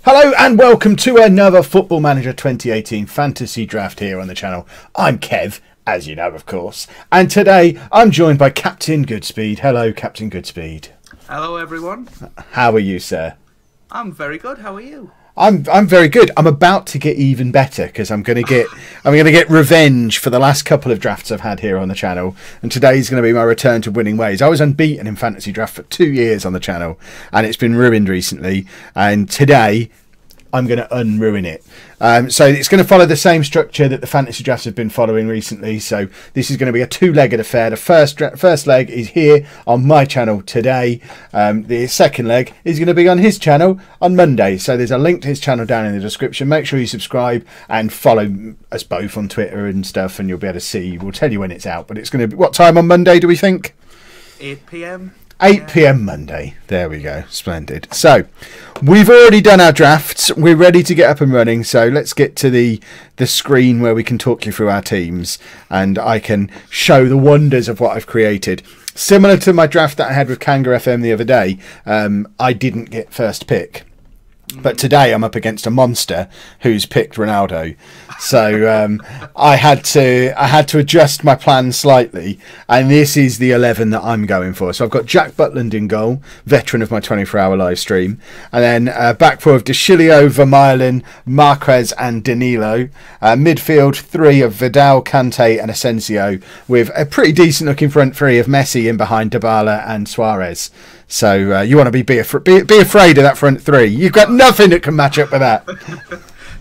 Hello and welcome to another Football Manager 2018 fantasy draft here on the channel. I'm Kev, as you know, of course, and today I'm joined by Captain Goodspeed. Hello, Captain Goodspeed. Hello, everyone. How are you, sir? I'm very good. How are you? I'm very good. I'm about to get even better because I'm going to get revenge for the last couple of drafts I've had here on the channel, and today's going to be my return to winning ways. I was unbeaten in fantasy draft for 2 years on the channel, and it's been ruined recently. And today I'm going to unruin it. So it's going to follow the same structure that the fantasy drafts have been following recently. So this is going to be a two-legged affair. The first leg is here on my channel today. The second leg is going to be on his channel on Monday. So there's a link to his channel down in the description. Make sure you subscribe and follow us both on Twitter and stuff, and you'll be able to see. We'll tell you when it's out. But it's going to be, what time on Monday do we think? 8 PM. 8 PM Monday. There we go. Splendid. So we've already done our drafts. We're ready to get up and running. So let's get to the screen where we can talk you through our teams, and I can show the wonders of what I've created. Similar to my draft that I had with Kanga FM the other day, I didn't get first pick. But today I'm up against a monster who's picked Ronaldo, so I had to adjust my plan slightly, and this is the 11 that I'm going for. So I've got Jack Butland in goal, veteran of my 24-hour live stream, and then back four of De Chilio, Vermaelen, Marquez, and Danilo. Midfield three of Vidal, Kante, and Asensio, with a pretty decent looking front three of Messi in behind Dybala and Suarez. So you want to be afraid of that front three. You've got nothing that can match up with that.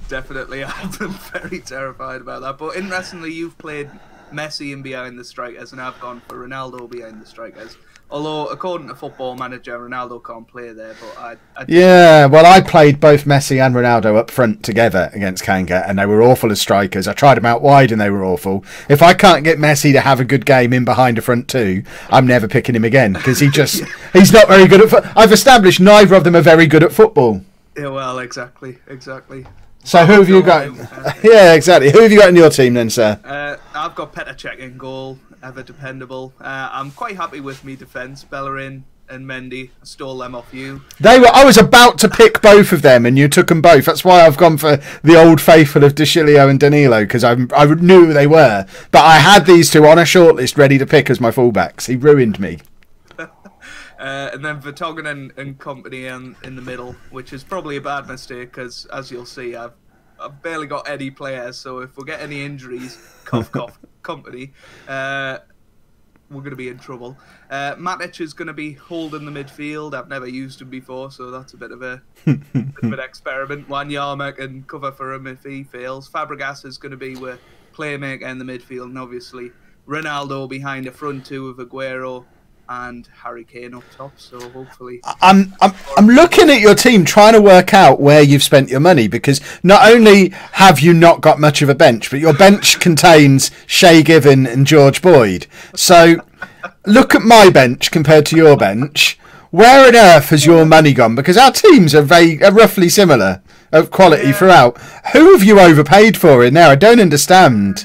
Definitely, I've been very terrified about that. But interestingly, you've played Messi in behind the strikers, and I've gone for Ronaldo behind the strikers. Although, according to Football Manager, Ronaldo can't play there. But yeah, well, I played both Messi and Ronaldo up front together against Kanga, and they were awful as strikers. I tried them out wide, and they were awful. If I can't get Messi to have a good game in behind a front two, I'm never picking him again, because he's not very good at I've established neither of them are very good at football. Yeah, well, exactly. So who have you got? Yeah, exactly. Who have you got in your team then, sir? I've got Petr in goal, ever dependable. I'm quite happy with me defence. Bellerin and Mendy, I stole them off you. I was about to pick both of them, and you took them both. That's why I've gone for the old faithful of De Chilio and Danilo, because I knew who they were. But I had these two on a shortlist ready to pick as my fullbacks. He ruined me. And then Vertonghen and company in the middle, which is probably a bad mistake because, as you'll see, I've barely got any players. So if we get any injuries, cough, company, we're going to be in trouble. Matic is going to be holding the midfield. I've never used him before, so that's a bit of an experiment. Wanyama can cover for him if he fails. Fabregas is going to be with playmaker in the midfield, and obviously Ronaldo behind the front two of Aguero and Harry Kane up top. So hopefully, I'm looking at your team, trying to work out where you've spent your money, because not only have you not got much of a bench, but your bench contains Shay Given and George Boyd. So look at my bench compared to your bench. Where on earth has your money gone? Because our teams are roughly similar of quality throughout. Who have you overpaid for in there? I don't understand.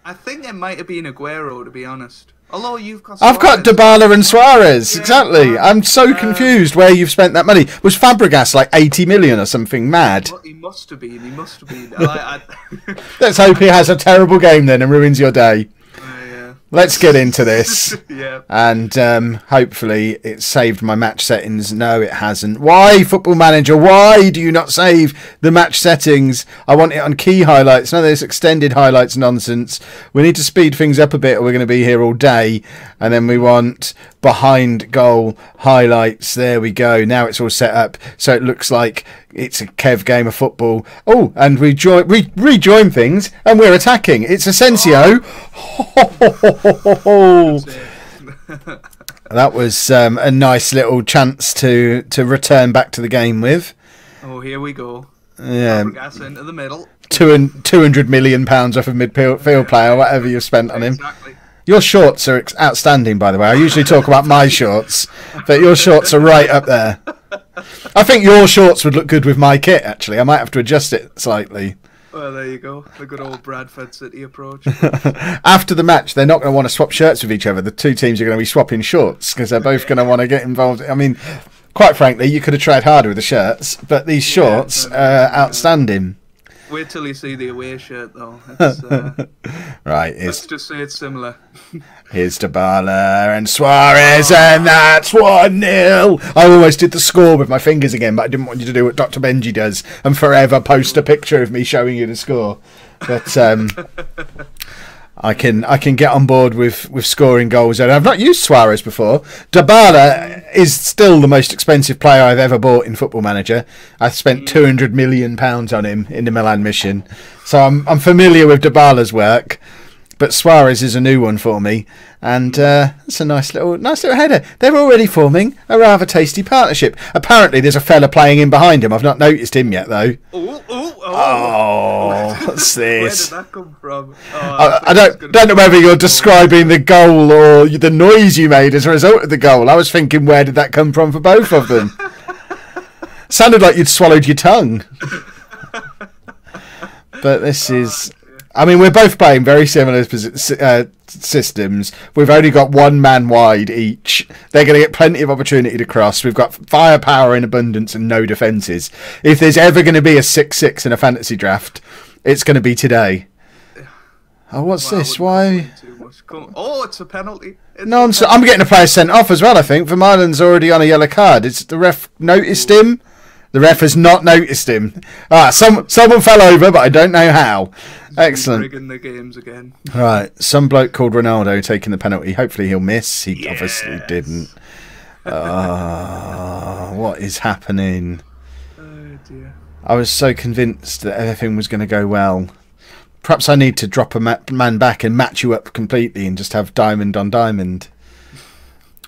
I think it might have been Aguero, to be honest. Although you've got Suarez. I've got Dybala and Suarez, exactly. I'm so confused where you've spent that money. Was Fabregas like 80 million or something mad? Well, he must have been. Let's hope he has a terrible game then and ruins your day. Yeah. Let's get into this. Yeah. And hopefully it saved my match settings. No, it hasn't. Why, Football Manager? Why do you not save the match settings? I want it on key highlights. None of this extended highlights nonsense. We need to speed things up a bit, or we're going to be here all day. And then we want behind goal highlights. There we go. Now it's all set up so it looks like it's a Kev game of football. Oh, and we rejoin things, and we're attacking. It's Asensio. Oh. That was a nice little chance to return back to the game with. Oh, here we go. Yeah. Fabregas into the middle. £200 million off of midfield player, whatever you've spent on him. Exactly. Your shorts are outstanding, by the way. I usually talk about my shorts, but your shorts are right up there. I think your shorts would look good with my kit, actually. I might have to adjust it slightly. Well, there you go. The good old Bradford City approach. After the match, they're not going to want to swap shirts with each other. The two teams are going to be swapping shorts because they're both going to want to get involved. I mean, Quite frankly, you could have tried harder with the shirts, but these shorts are outstanding. Wait till you see the away shirt, though. It's, right, let's just say it's similar. Here's Dybala and Suarez, and that's 1-0. I almost did the score with my fingers again, but I didn't want you to do what Dr. Benji does and forever post a picture of me showing you the score. But I can get on board with scoring goals. And I've not used Suarez before. Dybala is still the most expensive player I've ever bought in Football Manager. I spent £200 million on him in the Milan mission, so I'm familiar with Dybala's work. But Suarez is a new one for me, and it's a nice little header. They're already forming a rather tasty partnership. Apparently, there's a fella playing in behind him. I've not noticed him yet, though. What's this? Where did that come from? I don't know whether you're describing the goal or the noise you made as a result of the goal. I was thinking, where did that come from for both of them? Sounded like you'd swallowed your tongue. But this is... I mean, we're both playing very similar systems. We've only got one man wide each. They're going to get plenty of opportunity to cross. We've got firepower in abundance and no defences. If there's ever going to be a 6-6 in a fantasy draft, it's going to be today. Oh, what's this? Why? Oh, it's a penalty. No, I'm getting a player sent off as well, I think. Vermaelen's already on a yellow card. It's the ref noticed him. The ref has not noticed him. Someone fell over, but I don't know how. Excellent. Rigging the games again. Right, some bloke called Ronaldo taking the penalty. Hopefully he'll miss. He obviously didn't. What is happening? Oh dear. I was so convinced that everything was going to go well. Perhaps I need to drop a man back and match you up completely and just have diamond on diamond.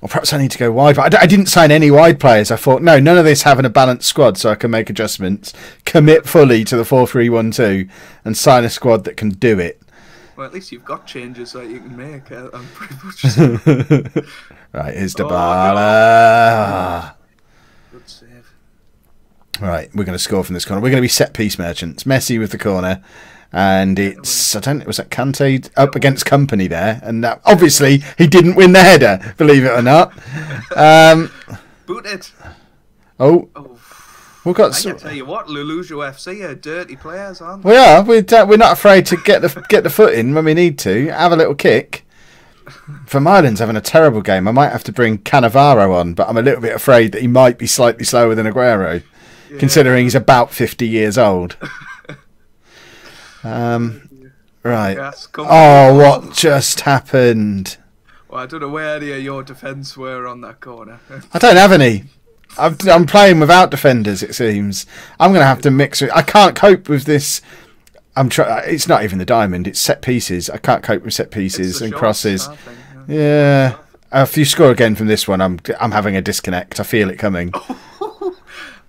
Or perhaps I need to go wide. But I didn't sign any wide players. I thought, no, none of this having a balanced squad so I can make adjustments, commit fully to the 4-3-1-2 and sign a squad that can do it. Well, at least you've got changes that you can make. I'm pretty much... Right, here's Dybala. Good save. Right, we're going to score from this corner. We're going to be set-piece merchants. Messi with the corner. And it's, was that Kante up against Company there? And that, obviously, he didn't win the header, believe it or not. Boot it. Oh. We've got I can tell you what, Lollujo FC are dirty players, aren't they? We are. We're not afraid to get the foot in when we need to. Have a little kick. Vermaelen's having a terrible game. I might have to bring Cannavaro on, but I'm a little bit afraid that he might be slightly slower than Aguero, considering he's about 50 years old. Right. Yes, what just happened? Well, I don't know where any of your defence were on that corner. I don't have any. I'm playing without defenders, it seems. I'm going to have to mix it. I can't cope with this. It's not even the diamond. It's set pieces. I can't cope with set pieces and crosses. Yeah. If you score again from this one, I'm having a disconnect. I feel it coming.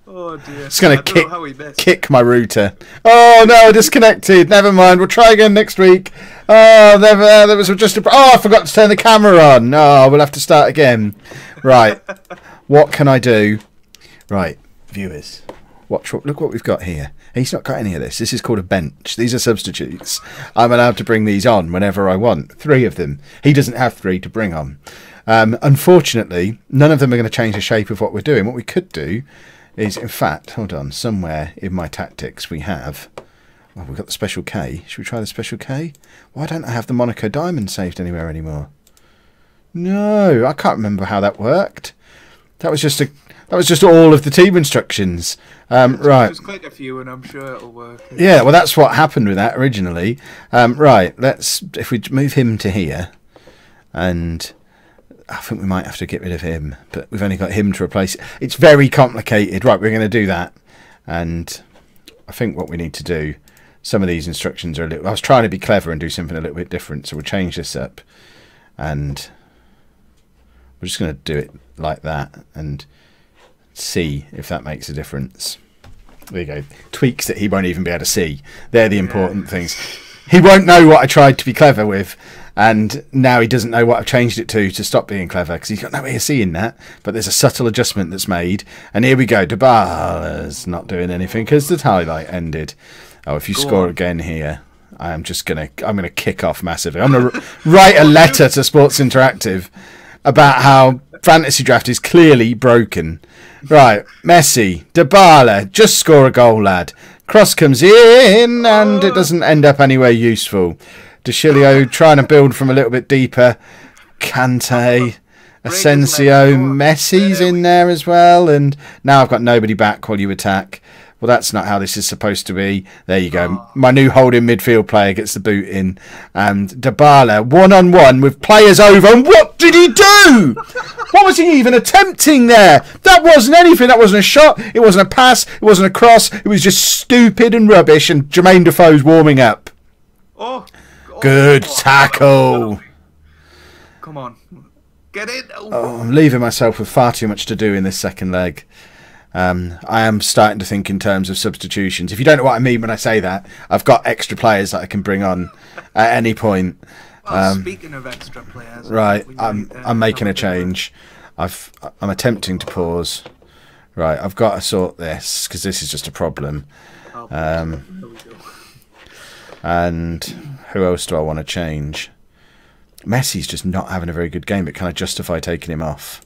Oh dear. It's going to kick my router. Oh no, disconnected. Never mind. We'll try again next week. Oh, there was just I forgot to turn the camera on. Oh, we'll have to start again. Right. What can I do? Right, viewers. Look what we've got here. He's not got any of this. This is called a bench. These are substitutes. I'm allowed to bring these on whenever I want. 3 of them. He doesn't have 3 to bring on. Unfortunately, none of them are going to change the shape of what we're doing. What we could do is, in fact, hold on, somewhere in my tactics we have... Well, we've got the Special K. Should we try the Special K? Why don't I have the Monaco Diamond saved anywhere anymore? No, I can't remember how that worked. That was just all of the team instructions. Right. Just click a few and I'm sure it'll work. Yeah, well, that's what happened with that originally. Right, if we move him to here, and... I think we might have to get rid of him, but we've only got him to replace. It's very complicated. Right, we're going to do that. And I think what we need to do, some of these instructions are a little... I was trying to be clever and do something a little bit different, so we'll change this up. And we're just going to do it like that and see if that makes a difference. There you go. Tweaks that he won't even be able to see. They're the important things. He won't know what I tried to be clever with. And now he doesn't know what I've changed it to stop being clever, because he's got no way of seeing that. But there's a subtle adjustment that's made. And here we go. Dybala's not doing anything because the highlight ended. Oh, if you score again here, I'm going to kick off massively. I'm going to write a letter to Sports Interactive about how Fantasy Draft is clearly broken. Right, Messi, Dybala, just score a goal, lad. Cross comes in, and it doesn't end up anywhere useful. De Chilio trying to build from a little bit deeper. Kante, Asensio, Messi's in there as well, and now I've got nobody back while you attack. Well, that's not how this is supposed to be. There you go. My new holding midfield player gets the boot in. And Dybala, one-on-one with players over. And what did he do? What was he even attempting there? That wasn't anything. That wasn't a shot. It wasn't a pass. It wasn't a cross. It was just stupid and rubbish. And Jermaine Defoe's warming up. Good tackle. Come on. Get it. I'm leaving myself with far too much to do in this second leg. I am starting to think in terms of substitutions. If you don't know what I mean when I say that, I've got extra players that I can bring on at any point. Speaking of extra players, right, I'm making a change. I'm attempting to pause. Right, I've got to sort this because this is just a problem. And who else do I want to change? Messi's just not having a very good game, but can I justify taking him off?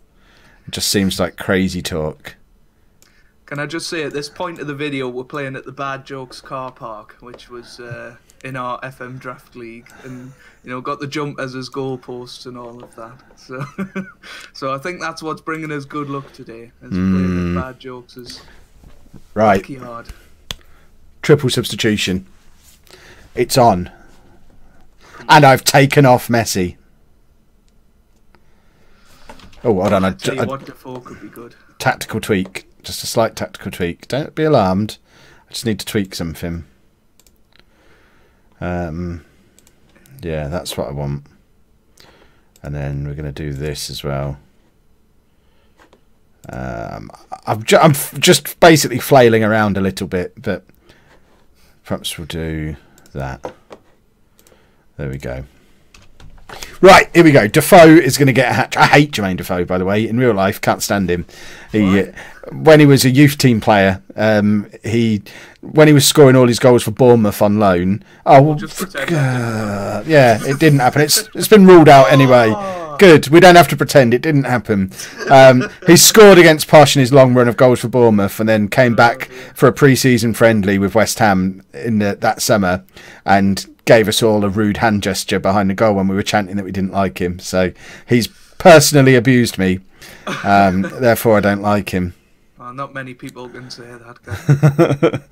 It just seems like crazy talk. Can I just say, at this point of the video, we're playing at the Bad Jokes car park, which was in our FM draft league, and got the jumpers as goalposts and all of that. So, so I think that's what's bringing us good luck today. Is playing at Bad Jokes is right. Hard. Triple substitution. It's on, and I've taken off Messi. Oh, hold on! What Defoe could be good. Tactical tweak. Just a slight tactical tweak. Don't be alarmed. I just need to tweak something. Yeah, that's what I want. And then we're going to do this as well. I'm just basically flailing around a little bit, but perhaps we'll do that. There we go. Right, here we go. Defoe is going to get a hat. I hate Jermaine Defoe, by the way. In real life, can't stand him. When he was a youth team player, when he was scoring all his goals for Bournemouth on loan. Oh, yeah, it didn't happen. It's been ruled out anyway. Good. We don't have to pretend it didn't happen. He scored against Posh in his long run of goals for Bournemouth, and then came back for a pre-season friendly with West Ham in that summer, and gave us all a rude hand gesture behind the goal when we were chanting that we didn't like him. So he's personally abused me. Therefore, I don't like him. Well, not many people can say that.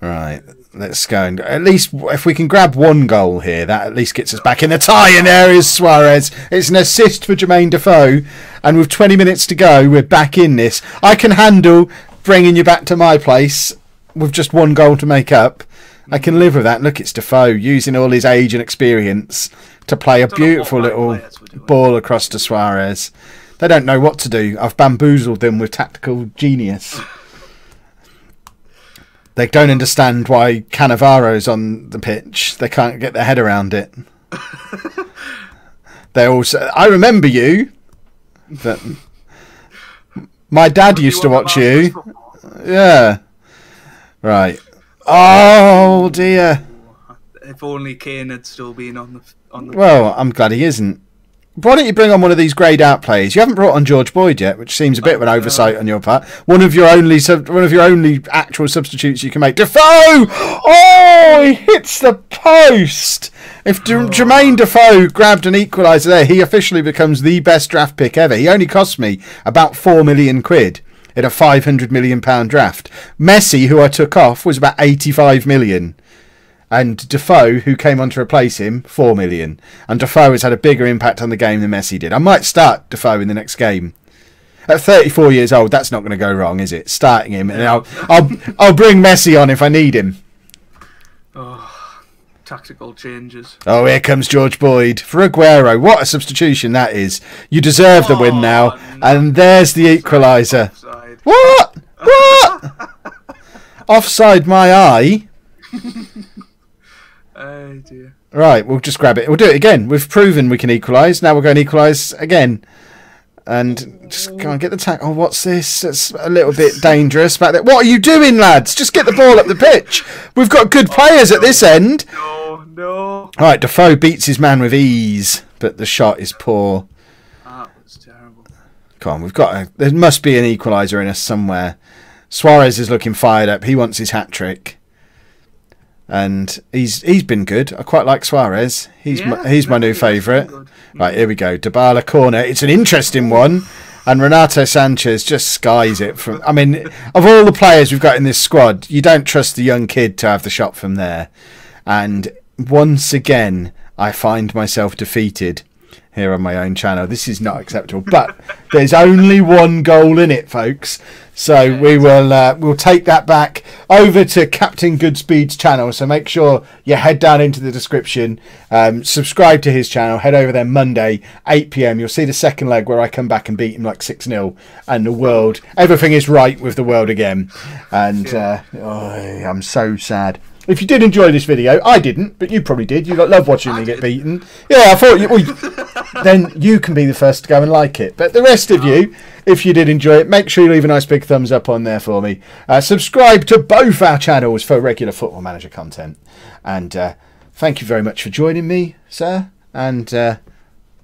Right, let's go. And at least if we can grab one goal here, that at least gets us back in the tie. And there is Suarez. It's an assist for Jermaine Defoe. And with 20 minutes to go, we're back in this. I can handle bringing you back to my place with just one goal to make up. I can live with that. Look, it's Defoe using all his age and experience to play a beautiful little ball across to Suarez. They don't know what to do. I've bamboozled them with tactical genius. They don't understand why Cannavaro's on the pitch. They can't get their head around it. They also. I remember you. But my dad used to watch you. Yeah. Right. Oh dear. If only Kane had still been on the. Well, I'm glad he isn't. Why don't you bring on one of these greyed out players? You haven't brought on George Boyd yet, which seems a bit of an oversight on your part. One of your only actual substitutes you can make. Defoe! Oh, he hits the post. If Jermaine Defoe grabbed an equaliser there, he officially becomes the best draft pick ever. He only cost me about £4 million in a £500 million draft. Messi, who I took off, was about 85 million. And Defoe, who came on to replace him, 4 million. And Defoe has had a bigger impact on the game than Messi did. I might start Defoe in the next game. At 34 years old, that's not going to go wrong, is it? Starting him, and I'll bring Messi on if I need him. Oh, tactical changes. Oh, here comes George Boyd for Aguero. What a substitution that is! You deserve the win now, and there's the equaliser. Offside. What? What? Offside my eye. Oh dear. Right, we'll just grab it. We'll do it again. We've proven we can equalise. Now we're going to equalise again. And just go and get the tack. Oh, what's this? That's a little bit dangerous back there. What are you doing, lads? Just get the ball up the pitch. We've got good players at this end. No. Right, Defoe beats his man with ease, but the shot is poor. That was terrible. Come on, there must be an equaliser in us somewhere. Suarez is looking fired up. He wants his hat-trick. And he's been good. I quite like Suarez. He's my new favourite. Right, here we go. Dybala corner. It's an interesting one. And Renato Sanchez just skies it from. I mean, of all the players we've got in this squad, you don't trust the young kid to have the shot from there. And once again, I find myself defeated here on my own channel. This is not acceptable. But there's only one goal in it, folks. So we'll take that back over to Captain Goodspeed's channel. So make sure you head down into the description, subscribe to his channel, head over there Monday, 8 PM. You'll see the second leg where I come back and beat him like 6-0, and everything is right with the world again. And I'm so sad. If you did enjoy this video, I didn't, but you probably did. You love watching me get beaten. Yeah, I thought then you can be the first to go and like it. But the rest of you, if you did enjoy it, make sure you leave a nice big thumbs up on there for me. Subscribe to both our channels for regular Football Manager content. And thank you very much for joining me, sir. And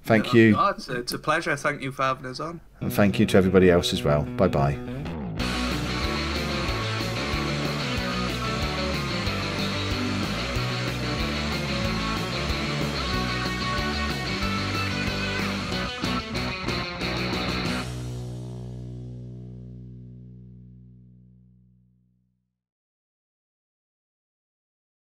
thank you. It's a pleasure. Thank you for having us on. And thank you to everybody else as well. Bye-bye.